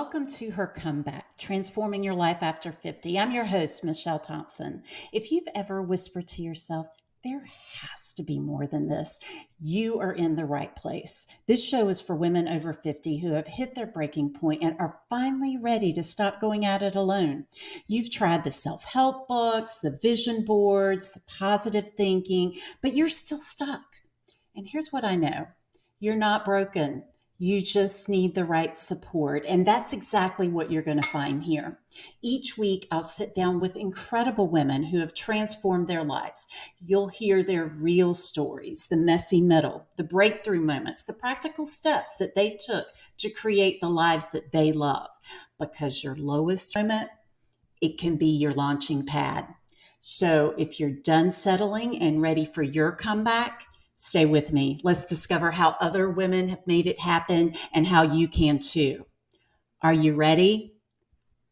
welcome to Her Comeback, Transforming Your Life After 50. I'm your host, Michelle Thompson. If you've ever whispered to yourself, there has to be more than this, you are in the right place. This show is for women over 50 who have hit their breaking point and are finally ready to stop going at it alone. You've tried the self-help books, the vision boards, the positive thinking, but you're still stuck. And here's what I know. You're not broken. You just need the right support. And that's exactly what you're going to find here. Each week, I'll sit down with incredible women who have transformed their lives. You'll hear their real stories, the messy middle, the breakthrough moments, the practical steps that they took to create the lives that they love. Because your lowest moment, it can be your launching pad. So if you're done settling and ready for your comeback, stay with me. Let's discover how other women have made it happen and how you can too. Are you ready?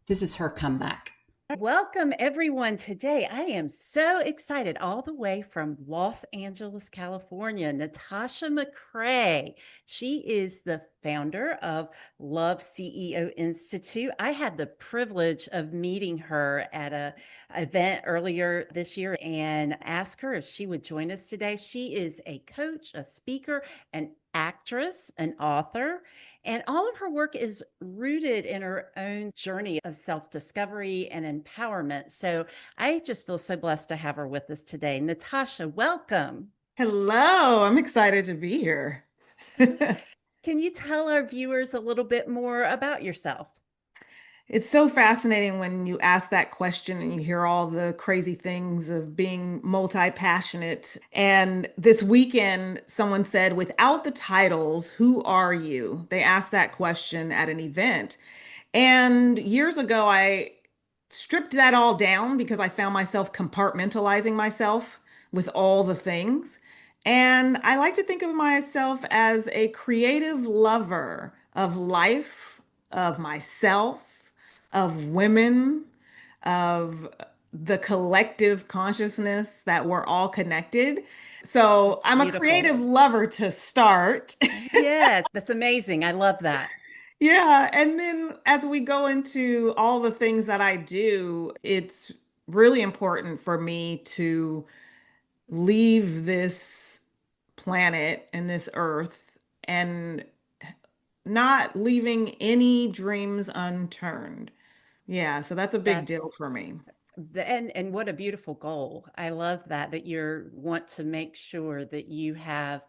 This is Her Comeback. Welcome, everyone. Today, I am so excited, all the way from Los Angeles, California, Natasha McCrae. She is the founder of Love CEO Institute. I had the privilege of meeting her at an event earlier this year and asked her if she would join us today. She is a coach, a speaker, an actress, an author. And all of her work is rooted in her own journey of self-discovery and empowerment. So I just feel so blessed to have her with us today. Natasha, welcome. Hello, I'm excited to be here. Can you tell our viewers a little bit more about yourself? It's so fascinating when you ask that question and you hear all the crazy things of being multi-passionate. And this weekend, someone said, without the titles, who are you? They asked that question at an event. And years ago, I stripped that all down because I found myself compartmentalizing myself with all the things. And I like to think of myself as a creative lover of life, of myself, of women, of the collective consciousness that we're all connected. So That's I'm a beautiful. creative lover to start. Yes, that's amazing. I love that. Yeah. And then as we go into all the things that I do, it's really important for me to leave this planet and this earth and not leaving any dreams unturned. Yeah, so that's a big deal That's for me. and what a beautiful goal. I love that you want to make sure that you have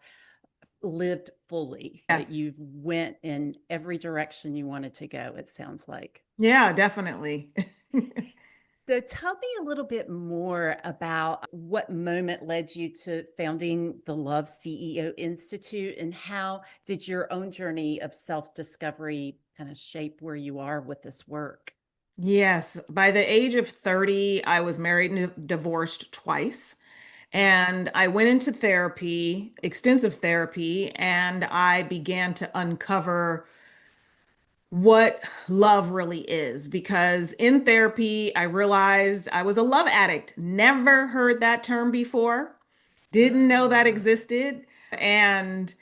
lived fully, that Yes. you went in every direction you wanted to go, it sounds like. Yeah, definitely. So tell me a little bit more about what moment led you to founding the Love CEO Institute, and how did your own journey of self-discovery kind of shape where you are with this work? Yes, by the age of 30, I was married and divorced twice. And I went into therapy, extensive therapy, and I began to uncover what love really is. Because in therapy, I realized I was a love addict. Never heard that term before, didn't know that Ah, existed. And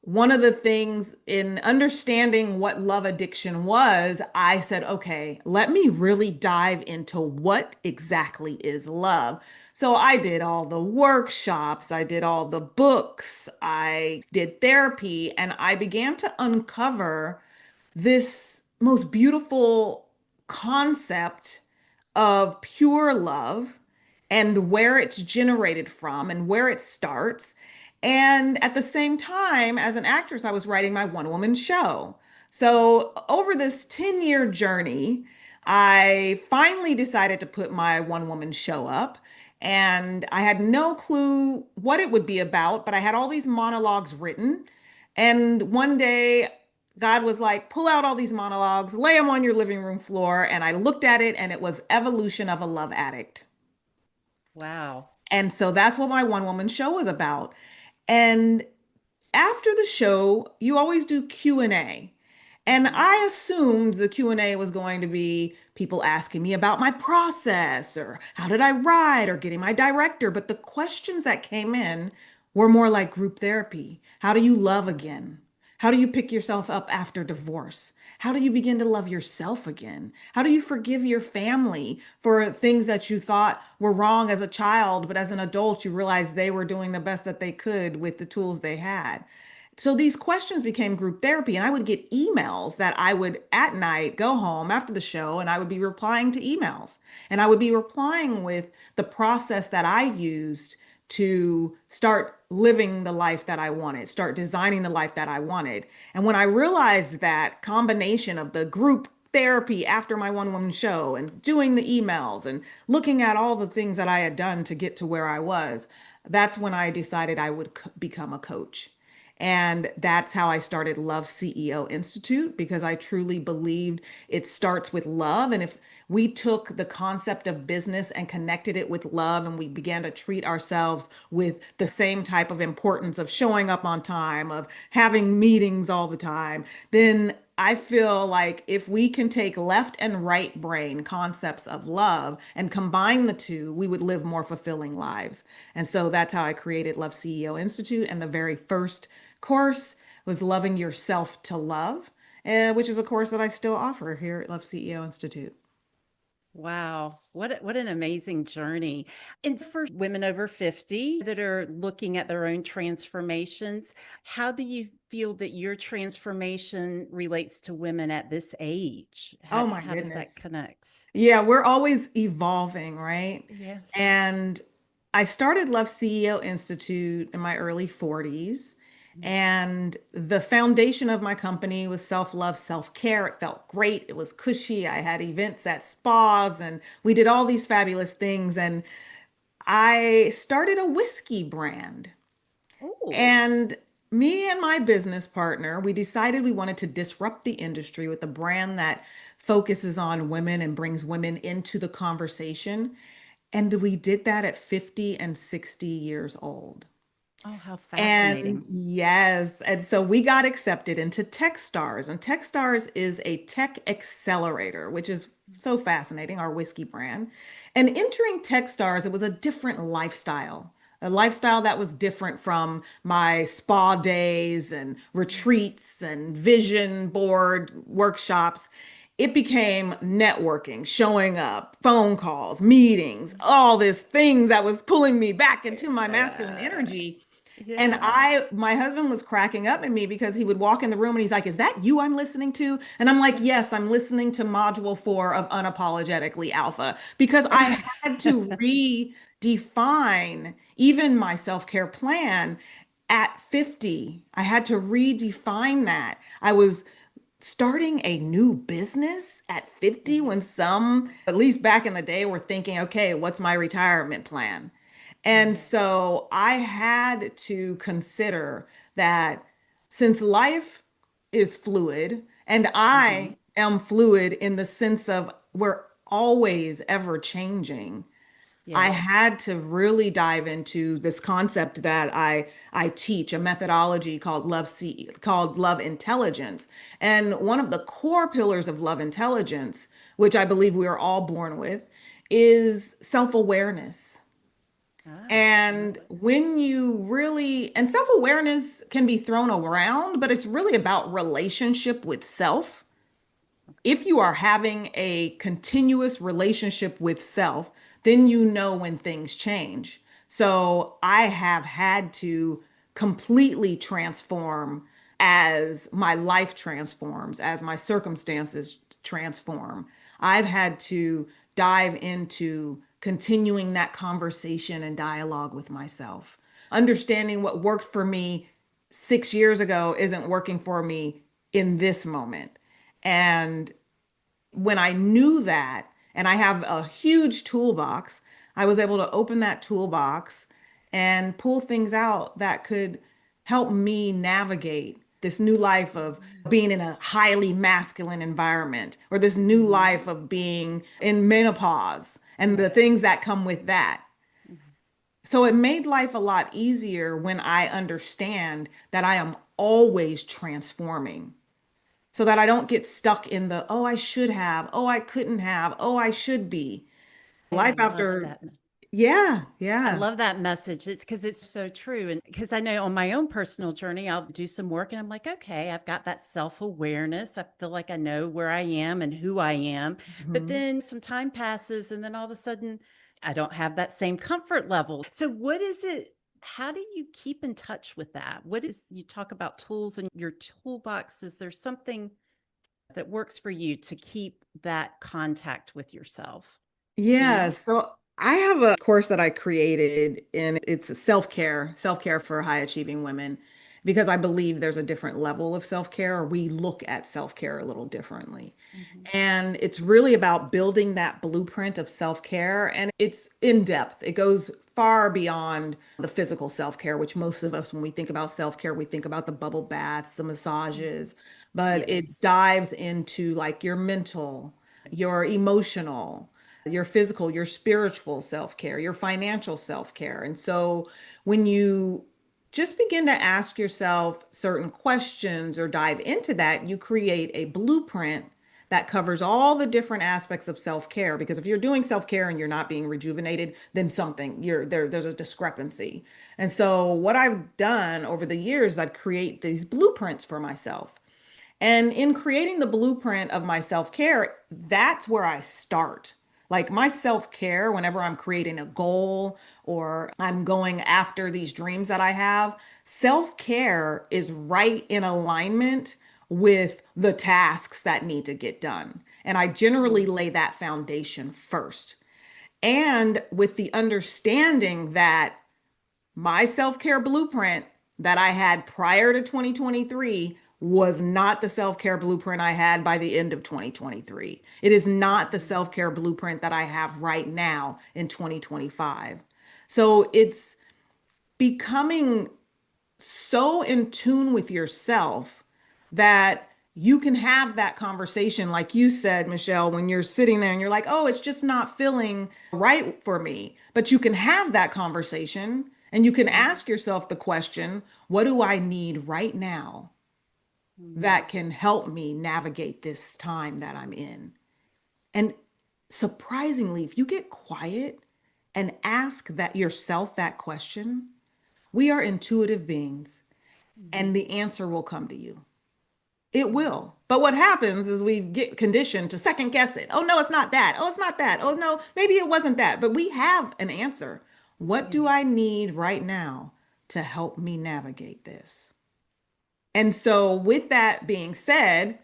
one of the things in understanding what love addiction was, I said, okay, let me really dive into what exactly is love. So I did all the workshops, I did all the books, I did therapy, and I began to uncover this most beautiful concept of pure love and where it's generated from and where it starts. And at the same time, as an actress, I was writing my one woman show. So over this 10-year journey, I finally decided to put my one woman show up. And I had no clue what it would be about, but I had all these monologues written. And one day, God was like, pull out all these monologues, lay them on your living room floor. And I looked at it, and it was Evolution of a Love Addict. wow. And so that's what my one woman show was about. And after the show, you always do Q&A. And Mhm. I assumed the Q&A was going to be people asking me about my process or how did I write or getting my director. But the questions that came in were more like group therapy. How do you love again? How do you pick yourself up after divorce? How do you begin to love yourself again? How do you forgive your family for things that you thought were wrong as a child, but as an adult, you realize they were doing the best that they could with the tools they had? So these questions became group therapy, and I would get emails that I would at night go home after the show and I would be replying to emails. And I would be replying with the process that I used to start living the life that I wanted, start designing the life that I wanted. And when I realized that combination of the group therapy after my one woman show and doing the emails and looking at all the things that I had done to get to where I was, that's when I decided I would become a coach. And that's how I started Love CEO Institute, because I truly believed it starts with love. And if we took the concept of business and connected it with love, and we began to treat ourselves with the same type of importance of showing up on time, of having meetings all the time, then I feel like if we can take left and right brain concepts of love and combine the two, we would live more fulfilling lives. And so that's how I created Love CEO Institute. And the very first course was Loving Yourself to Love, which is a course that I still offer here at Love CEO Institute. Wow, what an amazing journey. And for women over 50 that are looking at their own transformations, how do you feel that your transformation relates to women at this age? Oh my How does that goodness. connect? Yeah, we're always evolving, right? Yes. And I started Love CEO Institute in my early 40s. And the foundation of my company was self-love, self-care. It felt great. It was cushy. I had events at spas and we did all these fabulous things. And I started a whiskey brand. Oh, And me and my business partner, we decided we wanted to disrupt the industry with a brand that focuses on women and brings women into the conversation. And we did that at 50 and 60 years old. oh, how And fascinating. yes, and so we got accepted into Techstars, and Techstars is a tech accelerator, which is so fascinating, our whiskey brand. And entering Techstars, it was a different lifestyle, a lifestyle that was different from my spa days and retreats and vision board workshops. It became networking, showing up, phone calls, meetings, all these things that was pulling me back into my masculine Uh, energy. And yeah. my husband was cracking up at me because he would walk in the room and he's like, "Is that you I'm listening to?" And I'm like, "Yes, I'm listening to module 4 of Unapologetically Alpha," because I had to redefine even my self-care plan at 50. I had to redefine that. I was starting a new business at 50 when some, at least back in the day, were thinking, okay, what's my retirement plan? And Mhm, so I had to consider that since life is fluid and I mhm. am fluid in the sense of we're always ever changing, I Yes. had to really dive into this concept that I teach, a methodology called Love Intelligence. And one of the core pillars of Love Intelligence, which I believe we are all born with, is self-awareness. Ah, I And love it. when you really, and self-awareness can be thrown around, but it's really about relationship with self. If you are having a continuous relationship with self, then you know when things change. So I have had to completely transform as my life transforms, as my circumstances transform. I've had to dive into continuing that conversation and dialogue with myself, understanding what worked for me 6 years ago isn't working for me in this moment. And when I knew that, and I have a huge toolbox, I was able to open that toolbox and pull things out that could help me navigate this new life of being in a highly masculine environment, or this new Mhm. life of being in menopause and the Yes. things that come with that. Mhm. So it made life a lot easier when I understand that I am always transforming, so that I don't get stuck in the, oh, I should have, oh, I couldn't have, oh, I should be. I Life love after, that. Yeah, I yeah. love that message. It's because it's so true. And because I know on my own personal journey, I'll do some work and I'm like, okay, I've got that self awareness. I feel like I know where I am and who I am. But Mhm. then some time passes and then all of a sudden, I don't have that same comfort level. So, what is it? How do you keep in touch with that? What is, you talk about tools in your toolbox? Is there something that works for you to keep that contact with yourself? You Yeah, know? so I have a course that I created and it's a self-care for high achieving women because I believe there's a different level of self-care or we look at self-care a little differently. Mhm. And it's really about building that blueprint of self-care and it's in depth. It goes far beyond the physical self-care, which most of us, when we think about self-care, we think about the bubble baths, the Mhm. massages, but it Yes. dives into like your mental, your emotional, your physical, your spiritual self-care, your financial self-care. And so when you just begin to ask yourself certain questions or dive into that, you create a blueprint that covers all the different aspects of self-care. Because if you're doing self-care and you're not being rejuvenated, then something there's a discrepancy. And so what I've done over the years, I've created these blueprints for myself. And in creating the blueprint of my self care, that's where I start. Like my self care, whenever I'm creating a goal or I'm going after these dreams that I have, self care is right in alignment with the tasks that need to get done. And I generally Mhm. lay that foundation first. And with the understanding that my self care blueprint that I had prior to 2023 was not the self care blueprint I had by the end of 2023. It is not the Mhm. self care blueprint that I have right now in 2025. So it's becoming so in tune with yourself that you can have that conversation, like you said, Michelle, when you're sitting there and you're like, oh, it's just not feeling right for me. But you can have that conversation and you can Mhm. ask yourself the question, what do I need right now Mhm. that can help me navigate this time that I'm in? And surprisingly, if you get quiet and ask that yourself that question, we are intuitive beings Mhm. and the answer will come to you. It Mhm. will. But what happens is we get conditioned to second guess it. Oh, no, it's not that. Oh, it's not that. Oh, no, maybe it wasn't that. But we have an answer. What do Yes. I need right now to help me navigate this? And so, with that being said,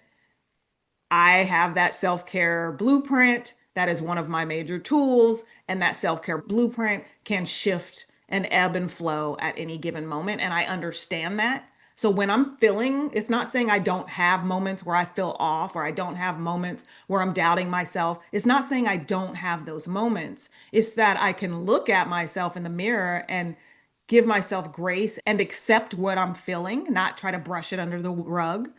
I have that self care blueprint. That is one of my major tools. And that self care blueprint can shift and ebb and flow at any given moment. And I understand that. So when I'm feeling, it's not saying I don't have moments where I feel off or I don't have moments where I'm doubting myself. It's not saying I don't have those moments. It's that I can look at myself in the mirror and give myself grace and accept what I'm feeling, not try to brush it under the rug.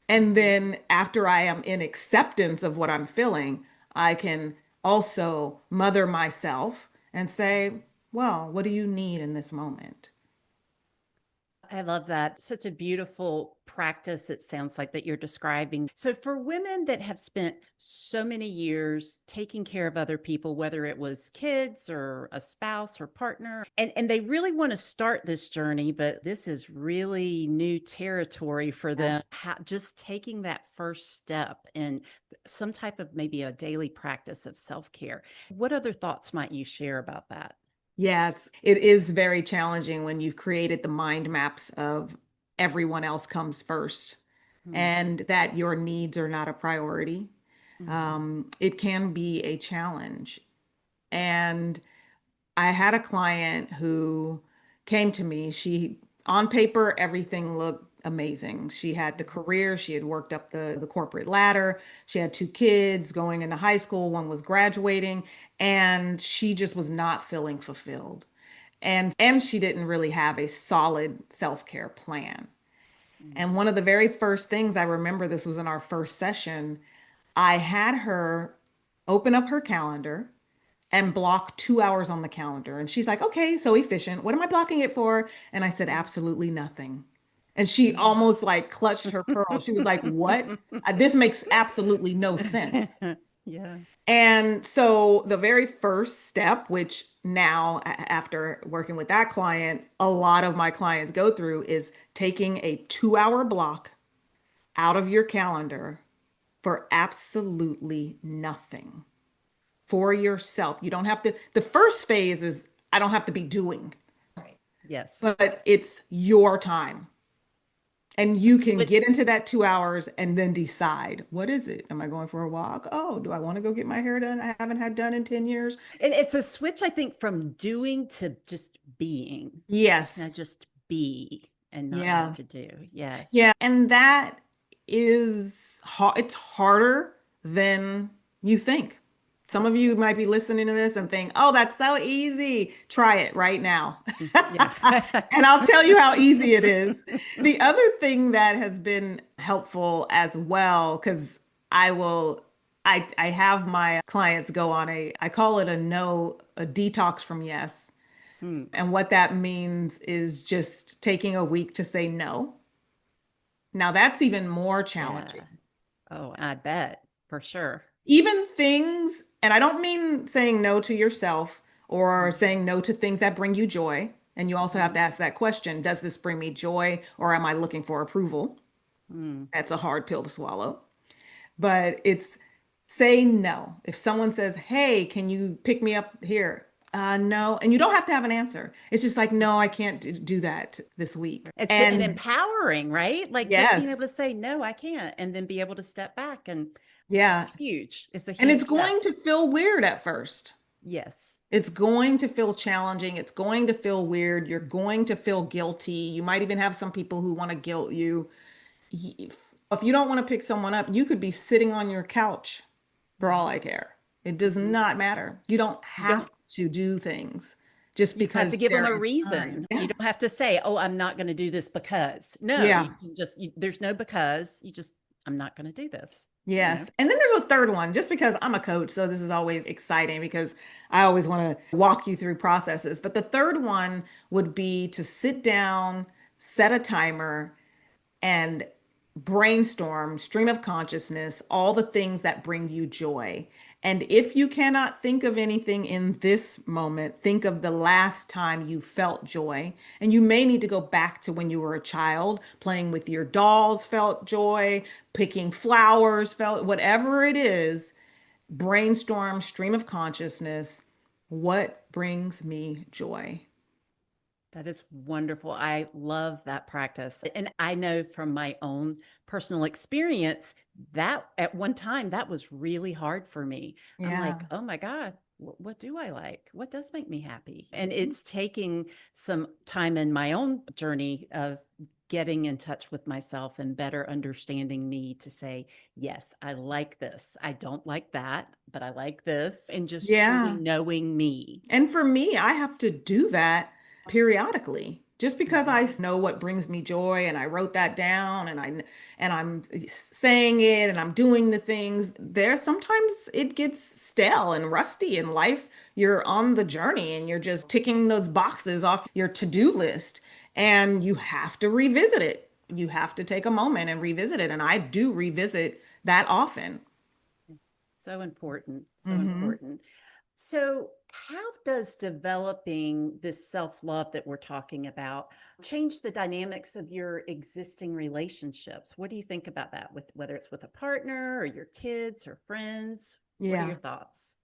And Mhm. then after I am in acceptance of what I'm feeling, I can also mother myself and say, well, what do you need in this moment? I love that. Such a beautiful practice, it sounds like, that you're describing. So, for women that have spent so many years taking care of other people, whether it was kids or a spouse or partner, and they really want to start this journey, but this is really new territory for Yeah. them, just taking that first step in some type of maybe a daily practice of self care. What other thoughts might you share about that? Yeah, it is very challenging when you've created the mind maps of everyone else comes first Mhm. and that your needs are not a priority. Mhm. It can be a challenge. And I had a client who came to me. On paper, everything looked amazing. She had the Mhm. career, she had worked up the corporate ladder, she had two kids going into high school, one was graduating, and she just was not feeling fulfilled. And she didn't really have a solid self-care plan. And Mhm. one of the very first things I remember, this was in our first session, I had her open up her calendar and block 2 hours on the calendar. And she's like, okay, so efficient. What am I blocking it for? And I said, absolutely nothing. And she Mhm. almost like clutched her pearl. She was like, what? This makes absolutely no sense. Yeah. And so the very first step, which now after working with that client, a lot of my clients go through is taking a 2 hour block out of your calendar for absolutely nothing for yourself. You don't have to, the first phase is I don't have to be doing, Right. Yes. but it's your time. And A you can get switch. into that 2 hours and then decide, what is it? Am I going for a walk? Oh, do I want to go get my hair done? I haven't had done in 10 years. And it's a switch, I think, from doing to just being. Can I Yes. just be and not have Yeah. to do? Yes. Yeah. And that is hard. It's harder than you think. Some of you might be listening to this and think, oh, that's so easy. Try it right now. Yeah. And I'll tell you how easy it is. The other thing that has been helpful as well, because I will, I have my clients go on I call it a detox from yes. Hmm. And what that means is just taking a week to say no. Now that's even more Yeah. challenging. Oh, I bet for sure. Even things, and I don't mean saying no to yourself or Mm-hmm. saying no to things that bring you joy. And you also have Mm-hmm. to ask that question, does this bring me joy or am I looking for approval? Mm. That's a hard pill to swallow. But it's say no. If someone says, hey, can you pick me up here? No. And you don't have to have an answer. It's just like, no, I can't do that this week. And And empowering, right? Like just being able yes, to say, no, I can't. And then be able to step back. And yeah. it's huge. It's a And it's huge step. going to feel weird at first. Yes. It's going to feel challenging. It's going to feel weird. You're going to feel guilty. You might even have some people who want to guilt you. If you don't want to pick someone up, you could be sitting on your couch for all I care. It does Mm-hmm. not matter. You don't You have don't to do things just you don't have to because give them there a is time. reason. You Yeah. don't have to say, "Oh, I'm not going to do this because." No, you Yeah. can just there's no because. You just I'm not going to do this, you know. Yes. And then there's a third one, just because I'm a coach. So this is always exciting because I always want to walk you through processes. But the third one would be to sit down, set a timer, and brainstorm, stream of consciousness, all the things that bring you joy. And if you cannot think of anything in this moment, think of the last time you felt joy. And you may need to go back to when you were a child, playing with your dolls felt joy, picking flowers felt, whatever it is, brainstorm, stream of consciousness. What brings me joy? That is wonderful. I love that practice. And I know from my own personal experience that at one time that was really hard for me. I'm like, Yeah. oh my God, what do I like? What does make me happy? And it's taking some time in my own journey of getting in touch with myself and better understanding me to say, yes, I like this. I don't like that, but I like this. And just truly Yeah. knowing me. And for me, I have to do that periodically. Just because Mhm. I know what brings me joy and I wrote that down and I'm saying it and I'm doing the things, there sometimes it gets stale and rusty in life. You're on the journey and you're just ticking those boxes off your to-do list and you have to revisit it. You have to take a moment and revisit it. And I do revisit that often. So important. So Hmm. important. So, how does developing this self love that we're talking about change the dynamics of your existing relationships? What do you think about that, with whether it's with a partner or your kids or friends? What are your Yeah. thoughts?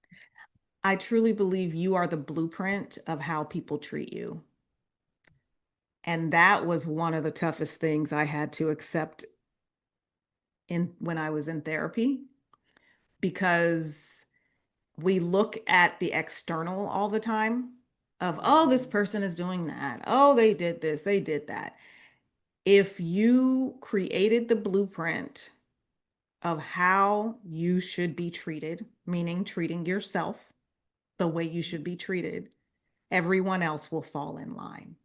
I truly believe you are the blueprint of how people treat you. And that was one of the toughest things I had to accept in when I was in therapy because we look at the external all the time of, oh, this Mhm. person is doing that. Oh, they did this, they did that. If you created the blueprint of how you should be treated, meaning treating yourself the way you should be treated, everyone else will fall in line.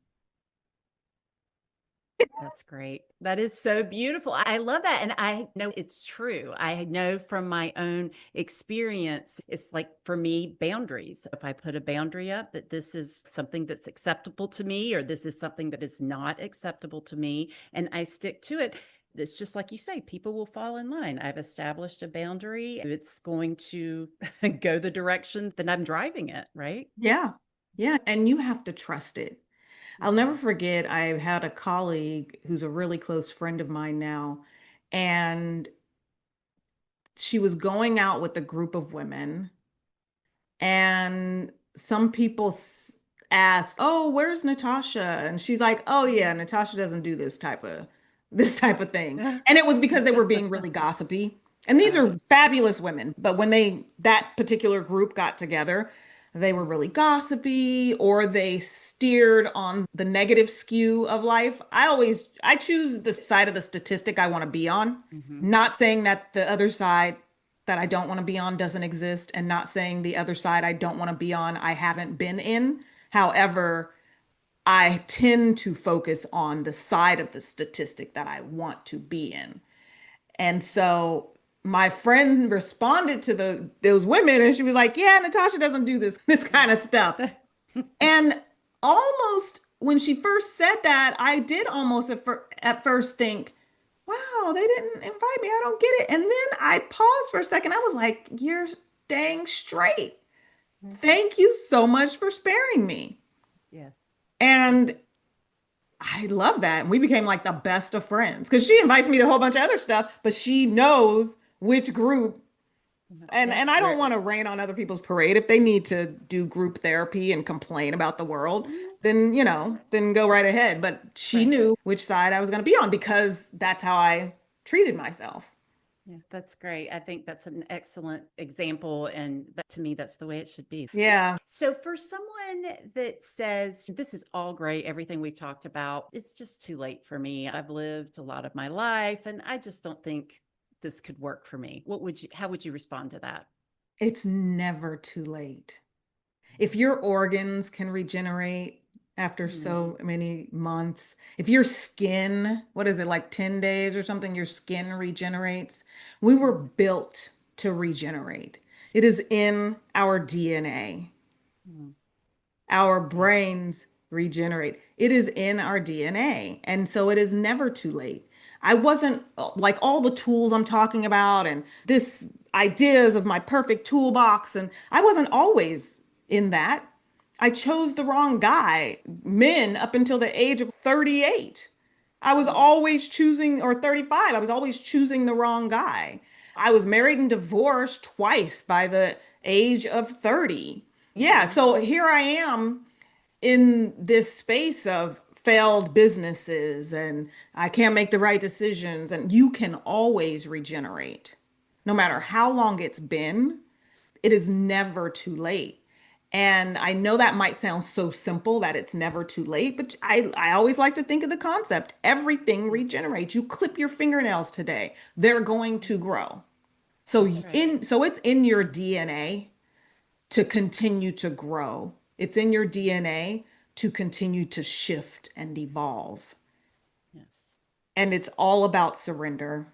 That's great. That is so beautiful. I love that. And I know it's true. I know from my own experience, it's like for me, boundaries. If I put a boundary up that this is something that's acceptable to me, or this is something that is not acceptable to me, and I stick to it, it's just like you say, people will fall in line. I've established a boundary. It's going to go the direction that I'm driving it, right? Yeah. Yeah. And you have to trust it. I'll never Mhm. forget, I had a colleague who's a really close friend of mine now, and she was going out with a group of women, and some people asked, "Oh, where's Natasha?" And she's like, "Oh yeah, Natasha doesn't do this type of thing." And it was because they were being really gossipy. And these uh, are fabulous women, but when that particular group got together, they were really gossipy, or they steered on the negative skew of life. I choose the side of the statistic I want to be on, mhm. not saying that the other side that I don't want to be on doesn't exist, and not saying the other side I don't want to be on I haven't been in. However, I tend to focus on the side of the statistic that I want to be in. And so my friend responded to those women, and she was like, "Yeah, Natasha doesn't do this kind of stuff." And almost when she first said that, I did almost at first think, wow, they didn't invite me. I don't get it. And then I paused for a second. I was like, you're dang straight. Thank you so much for sparing me. Yeah. And I love that. And we became like the best of friends because she invites me to a whole bunch of other stuff, but she knows which group. And Yeah. and I don't Where want to rain on other people's parade. If they need to do group therapy and complain about the world, mm, then then go right ahead. But she right. knew which side I was going to be on because that's how I treated myself. Yeah, that's great. I think that's an excellent example. And that, to me, that's the way it should be. Yeah. So, for someone that says, this is all great, everything we've talked about, it's just too late for me. I've lived a lot of my life and I just don't think this could work for me. How would you respond to that? It's never too late. If your organs can regenerate after Mm, so many months, if your skin, what is it, like 10 days or something, your skin regenerates, we were mm, built to regenerate. It is in our DNA. mm. Our Yeah. brains regenerate. It is in our DNA. And so it is never too late. I wasn't like all the tools I'm talking about and this ideas of my perfect toolbox. And I wasn't always in that. I chose the wrong guy, men up until the age of 38. I was Mm, always choosing, or 35, I was always choosing the wrong guy. I was married and divorced twice by the age of 30. Yeah, mhm. so here I am in this space of failed businesses, and I can't make the right decisions. And you can always regenerate. No matter how long it's been, it is never too late. And I know that might sound so simple that it's never too late, but I always like to think of the concept. Everything Yes. regenerates. You clip your fingernails today, they're going to Mhm. grow. So That's right. it's in your DNA to continue to grow. It's in your DNA to continue to shift and evolve. Yes. And it's all about surrender.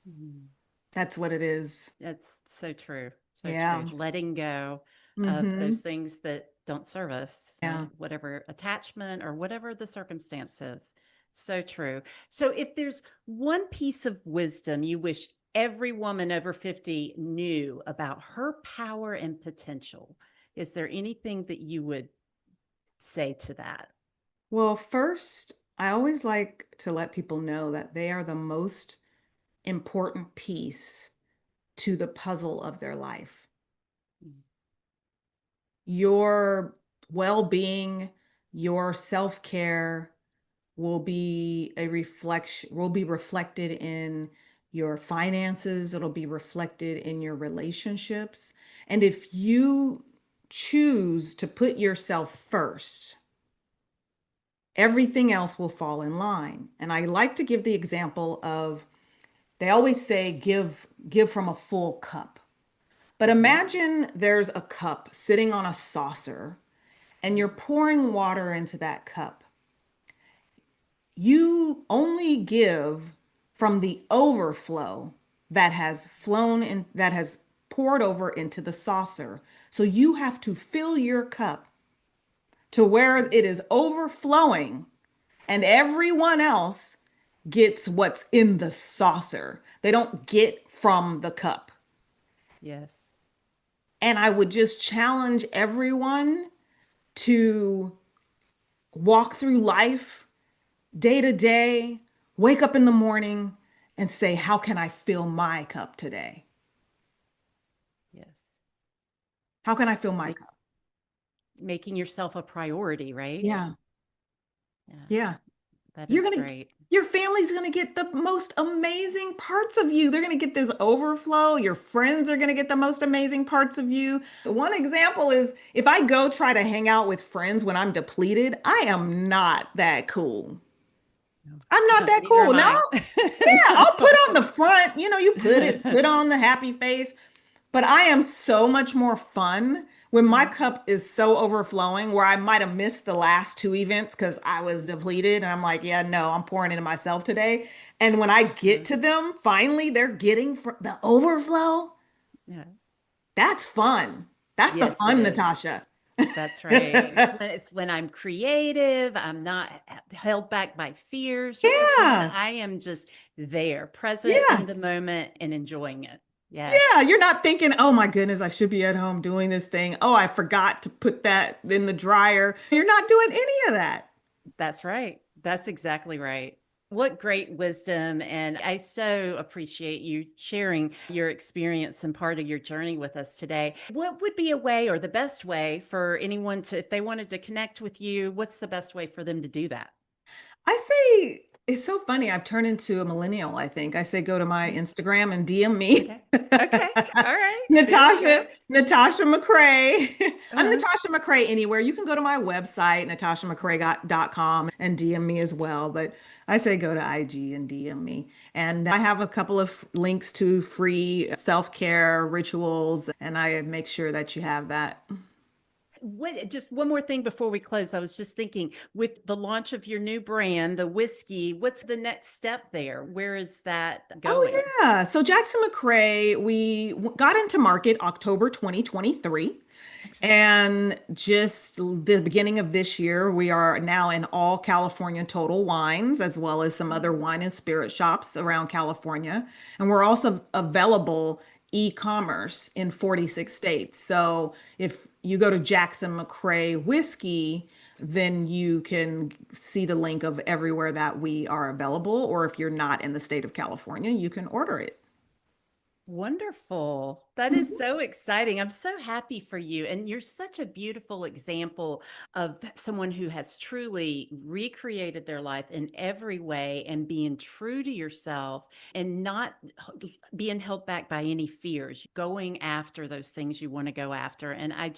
Mhm. That's what it is. That's so true. So true. Yeah. Letting go of Mm-hmm. those things that don't serve us, Yeah. whatever attachment or whatever the circumstance is. So true. So, if there's one piece of wisdom you wish every woman over 50 knew about her power and potential, is there anything that you would say to that? Well, first, I always like to let people know that they are the most important piece to the puzzle of their life. Mm, Your well-being, your self-care will be reflected in your finances, it'll be reflected in your relationships. And if you choose to put yourself first, everything else will fall in line. And I like to give the example of, they always say give from a full cup. But mhm, imagine there's a cup sitting on a saucer and you're mm, pouring water into that cup. You only give from the overflow that has flown in, that has poured over into the saucer. So you have to fill your cup to where mm, it is overflowing, and everyone else gets what's in the saucer. They don't get from the cup. Yes. And I would just challenge everyone to walk through life day to day, wake up in the morning and say, how can I fill my cup today? Yes. How can I fill my Make, cup? making yourself a priority, right? Yeah. Yeah. Yeah. That You're is going to, great. your family's going to get the most amazing parts of you. They're going to get this overflow. Your friends are going to get the most amazing parts of you. One example is if I go try to hang out with friends when I'm depleted, I am not that cool. No, I'm not no, that neither cool. am Now, I. yeah, I'll put on No. the front, you put on the happy face. But I am so much more fun when my Mhm. cup is so overflowing where I might have missed the last two events because I was depleted. And I'm like, yeah, no, I'm pouring into myself today. And when I get Yeah. to them, finally, they're getting the overflow. Yeah. That's fun. That's the Yes, it fun, is. Natasha. That's right. It's when I'm creative, I'm not held back by fears or anyone. Yeah. I am just there, present in Yeah. the moment and enjoying it. Yeah, Yes. you're not thinking, oh my goodness, I should be at home doing this thing. Oh, I forgot to put that in the dryer. You're not doing any of that. That's right. That's exactly right. What great wisdom. And I so appreciate you sharing your experience and part of your journey with us today. What would be a way or the best way for anyone to, if they wanted to connect with you, what's the best way for them to do that? I say it's so funny. I've turned into a millennial, I think. I say go to my Mhm. Instagram and DM me. Okay. Okay. All right. There we go. Natasha McCrae. I'm Uh-huh. Natasha McCrae anywhere. You can go to my website, natashamccrae.com, and DM me as well. But I say go to IG and DM me. And I have a couple of links to free self-care rituals, and I make sure that you have that. What, just one more thing before we close. I was just thinking with the launch of your new brand, the whiskey, what's the next step there? Where is that Oh going? yeah. So Jackson McCrae, we got into market October 2023. Okay. And just the beginning of this year, we are now in all California Total Wines, as well as some other Mhm. wine and spirit shops around California. And we're also available e-commerce in 46 states. So if you go to Jackson McCrae Whiskey, then you can see the link of everywhere that we are available. Or if you're not in the state of California, you can order it. Wonderful. That is so exciting. I'm so happy for you. And you're such a beautiful example of someone who has truly recreated their life in every way and being true to yourself and not being held back by any fears, going after those things you want to go after. And I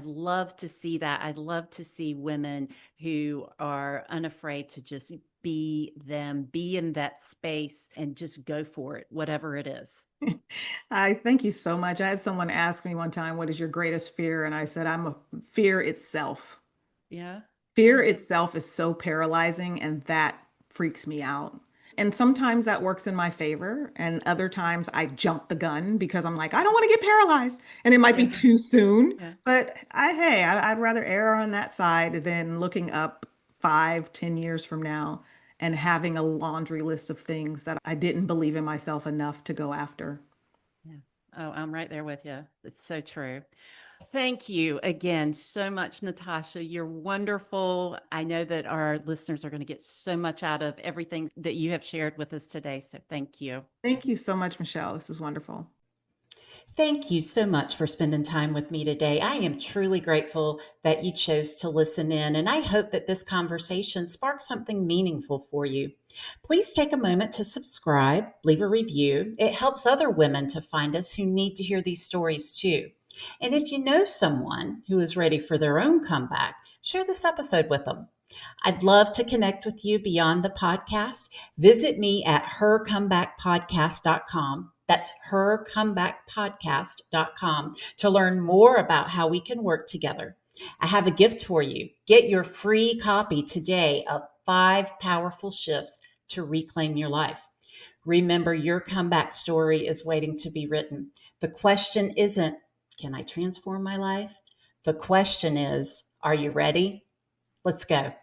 love to see that. I love to see women who are unafraid to just be them, be in that space and just go for it, whatever it is. I thank you so much. I had someone ask me one time, what is your greatest fear? And I said, I'm a fear itself. Yeah. Fear Yeah. itself is so paralyzing, and that freaks me out. And sometimes that works in my favor, and other times I jump the gun because I'm like, I don't want to get paralyzed, and it might be Yeah. too soon. Yeah. But I'd rather err on that side than looking up 5, 10 years from now and having a laundry list of things that I didn't believe in myself enough to go after. Yeah. Oh, I'm right there with you. It's so true. Thank you again so much, Natasha. You're wonderful. I know that our listeners are going to get so much out of everything that you have shared with us today. So thank you. Thank you so much, Michelle. This was wonderful. Thank you so much for spending time with me today. I am truly grateful that you chose to listen in, and I hope that this conversation sparks something meaningful for you. Please take a moment to subscribe, leave a review. It helps other women to find us who need to hear these stories too. And if you know someone who is ready for their own comeback, share this episode with them. I'd love to connect with you beyond the podcast. Visit me at hercomebackpodcast.com. That's hercomebackpodcast.com to learn more about how we can work together. I have a gift for you. Get your free copy today of 5 powerful shifts to reclaim your life. Remember, your comeback story is waiting to be written. The question isn't, can I transform my life? The question is, are you ready? Let's go.